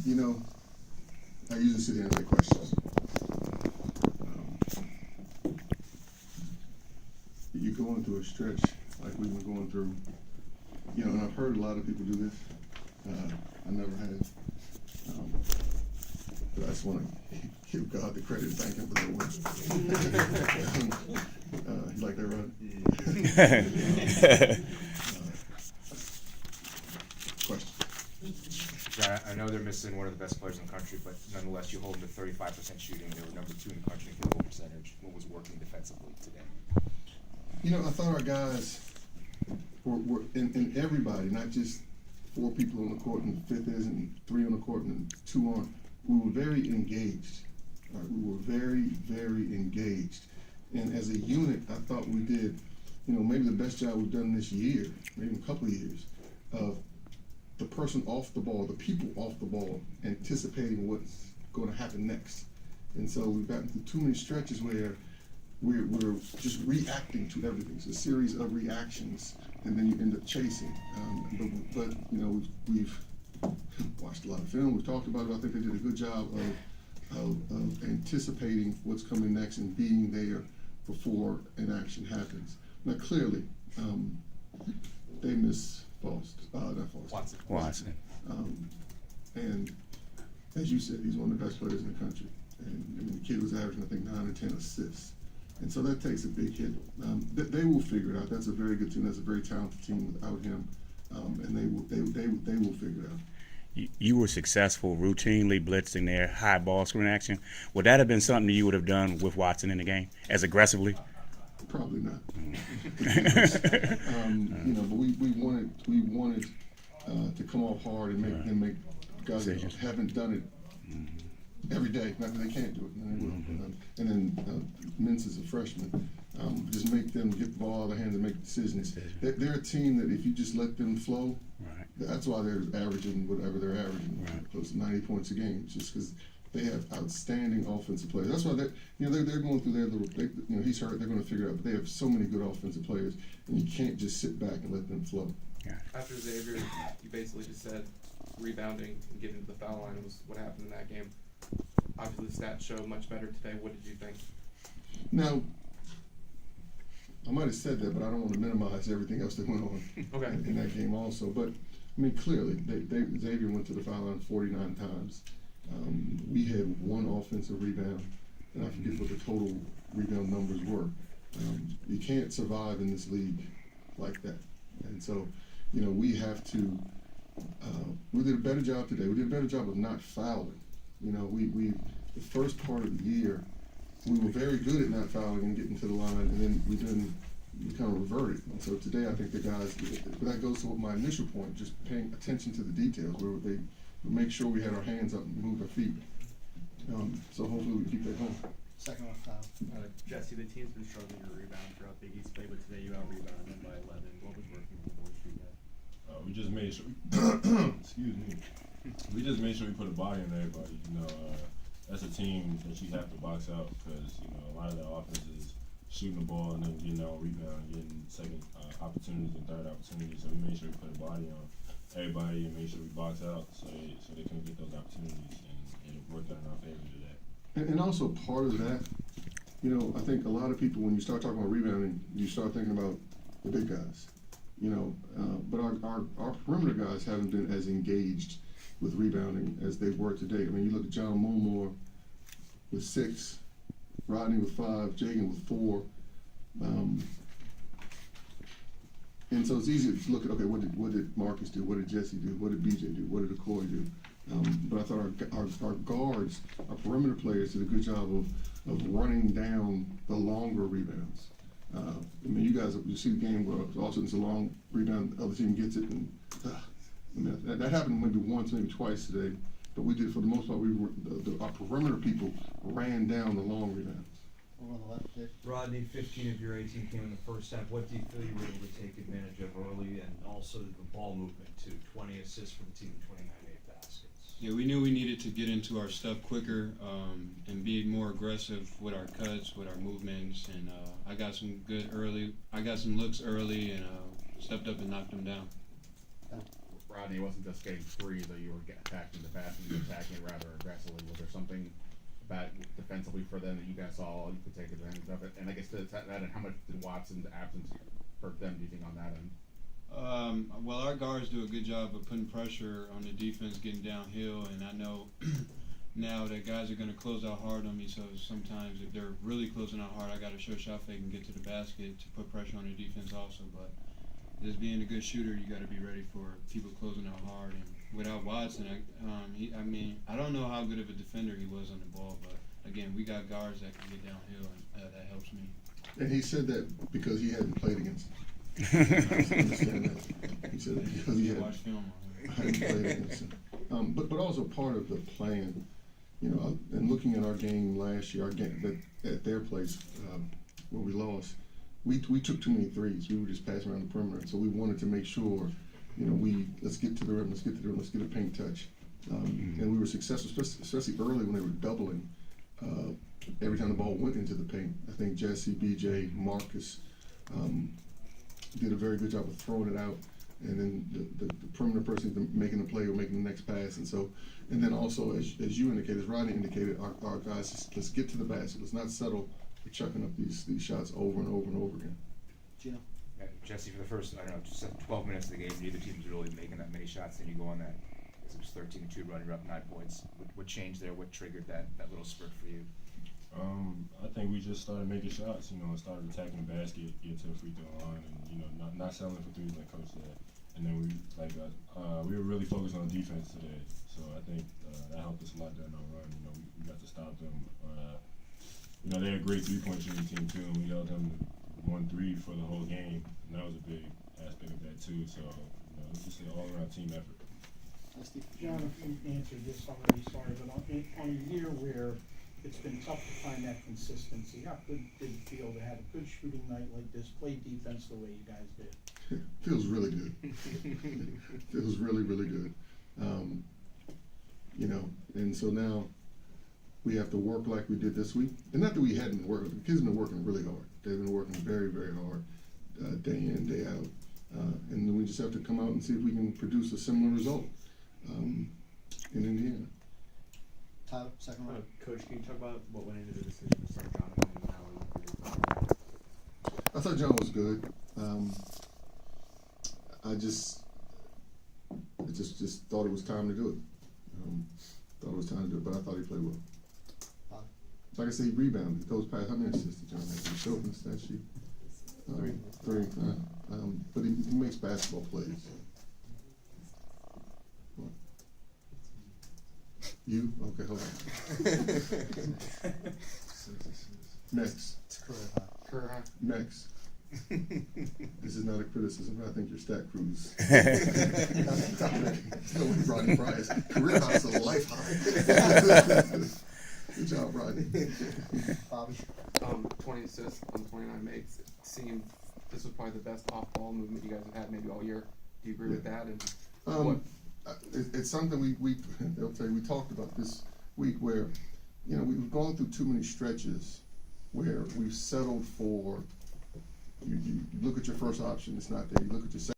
You know, I usually sit here and take questions. You're going through a stretch like we've been going through, you know, and I've heard a lot of people do this. I never have. But I just want to give God the credit and thank him for that win. You like that, Rod? Question. Yeah, I know they're missing one of the best players in the country, but nonetheless, you hold them to 35% shooting. They were number 2 in the country in field goal percentage. What was working defensively today? You know, I thought our guys were and everybody, not just 4 people on the court and 5th is and 3 on the court and 2 on. We were very engaged. Right? We were very, very engaged. And as a unit, I thought we did, you know, maybe the best job we've done this year, maybe a couple of years, of the person off the ball, the people off the ball, anticipating what's going to happen next. And so we've gotten through too many stretches where we're just reacting to everything. It's a series of reactions, and then you end up chasing. But you know, we've watched a lot of film. We've talked about it. I think they did a good job of anticipating what's coming next and being there before an action happens. Now, clearly, they miss Watson. And as you said, he's one of the best players in the country. And I mean, the kid was averaging, I think, 9 or 10 assists. And so that takes a big hit. They will figure it out. That's a very good team. That's a very talented team without him. And they will figure it out. You were successful routinely blitzing their high ball screen action. Would that have been something you would have done with Watson in the game as aggressively? Probably not. You know, but we wanted to come off hard and make guys that haven't done it every day. Not that they can't do it, and they will. And then Mintz is a freshman. Just make them get the ball out of their hands and make decisions. They're a team that if you just let them flow, that's why they're averaging whatever they're averaging, close to 90 points a game. Just because they have outstanding offensive players. That's why they're going through their little. You know, he's hurt. They're going to figure it out. But they have so many good offensive players, and you can't just sit back and let them flow. After Xavier, you basically just said rebounding and getting to the foul line was what happened in that game. Obviously, the stats show much better today. What did you think? Now, I might have said that, but I don't want to minimize everything else that went on in that game also. But, I mean, clearly, Xavier went to the foul line 49 times. We had 1 offensive rebound, and I forget what the total rebound numbers were. You can't survive in this league like that. And so, you know, we have to, we did a better job today. We did a better job of not fouling. You know, the first part of the year, we were very good at not fouling and getting to the line, and then we kind of reverted. And so today, I think the guys, that goes to my initial point, just paying attention to the details, where they make sure we had our hands up and moved our feet. So hopefully we keep that going. Second one, Jessie, the team's been struggling to rebound throughout Big East play, but today you out-rebounded them by 11. What was working for the boys for you guys? We just made sure, excuse me, we just made sure we put a body on everybody. You know, that's a team that you have to box out because, you know, a lot of their offense is shooting the ball and then getting out rebound, getting second opportunities and third opportunities. So we made sure we put a body on everybody and make sure we box out so they can get those opportunities, and it worked out in our favor today. And also part of that, you know, I think a lot of people, when you start talking about rebounding, you start thinking about the big guys, you know, but our perimeter guys haven't been as engaged with rebounding as they were today. I mean, you look at John Momore with 6, Rodney with 5, Jagan with 4. And so it's easy to look at, okay, what did Marcus do? What did Jessie do? What did BJ do? What did Akoi do? But I thought our guards, our perimeter players, did a good job of running down the longer rebounds. I mean, you see the game where all of a sudden it's a long rebound, the other team gets it, and I mean, that happened maybe once, maybe twice today. But we did, for the most part, our perimeter people ran down the long rebounds. on the left there. Rodney, 15 of your 18 came in the first half. What do you feel you were able to take advantage of early, and also the ball movement too? 20 assists for the team, 29 made baskets. Yeah, we knew we needed to get into our stuff quicker and be more aggressive with our cuts, with our movements, and I got some looks early and stepped up and knocked them down. Rodney, wasn't just getting 3, though you were attacking the basket, you were attacking something about defensively for them that you guys saw you could take advantage of it? And I guess that and how much did Watson's absence hurt them? Do you think on that end? Well, our guards do a good job of putting pressure on the defense getting downhill, and I know now that guys are going to close out hard on me, so sometimes if they're really closing out hard, I got to show shot fake and get to the basket to put pressure on the defense also. But just being a good shooter, you got to be ready for people closing out hard. And without Watson, I don't know how good of a defender he was on the ball, but again, we got guards that can get downhill, and that helps me. And he said that because he hadn't played against him. I understand that. He said that because he Watch film on him. hadn't played against him. But also part of the plan, you know, and looking at our game last year, our game at their place where we lost, we took too many threes. We were just passing around the perimeter, so we wanted to make sure, you know, let's get to the rim, let's get a paint touch, and we were successful, especially early when they were doubling. Every time the ball went into the paint, I think Jessie, BJ, Marcus did a very good job of throwing it out, and then the perimeter person making the play or making the next pass, and then also as you indicated, as Rodney indicated, our guys, let's get to the basket. Let's not settle for chucking up these shots over and over and over again. Gino? Jesse, for the first, 12 minutes of the game, neither team was really making that many shots. Then you go on that, I guess it was 13-2 run, you're up 9 points. What changed there? What triggered that little spurt for you? I think we just started making shots, you know, and started attacking the basket, get to the free throw line, and, you know, not settling for threes like Coach said. And then we were really focused on defense today, so I think that helped us a lot during our run. You know, we got to stop them. You know, they're a great three-point shooting team too, and we held them to 1-3 for the whole game, and that was a big aspect of that too. So, you know, it was just an all-around team effort. John, if you answered this already, sorry, but on a year where it's been tough to find that consistency, how good did it feel to have a good shooting night like this, play defense the way you guys did? Feels really good. Feels really, really good. You know, and so now we have to work like we did this week. And not that we hadn't been working, the kids have been working really hard. They've been working very, very hard, day in, day out. And then we just have to come out and see if we can produce a similar result in Indiana. Tyler, second round. Coach, can you talk about what went into the decision to start Jonathan and how he did? I thought John was good. I just thought it was time to do it. But I thought he played well. Like I said, he rebounded. He goes past, how many assists did John have? He showed in the stat sheet. Three. But he makes basketball plays. What? You? Okay, hold on. Next. Career high. Next. This is not a criticism, but I think your stat crews. No one Rodney Pryor's career high is a life high. Good job, Rodney. Bobby? 20 assists on 29 makes. It seemed this was probably the best off-ball movement you guys have had maybe all year. Do you agree with that? And It's something they'll tell you, we talked about this week where, you know, we've gone through too many stretches where we've settled for, you look at your first option, it's not there. You look at your second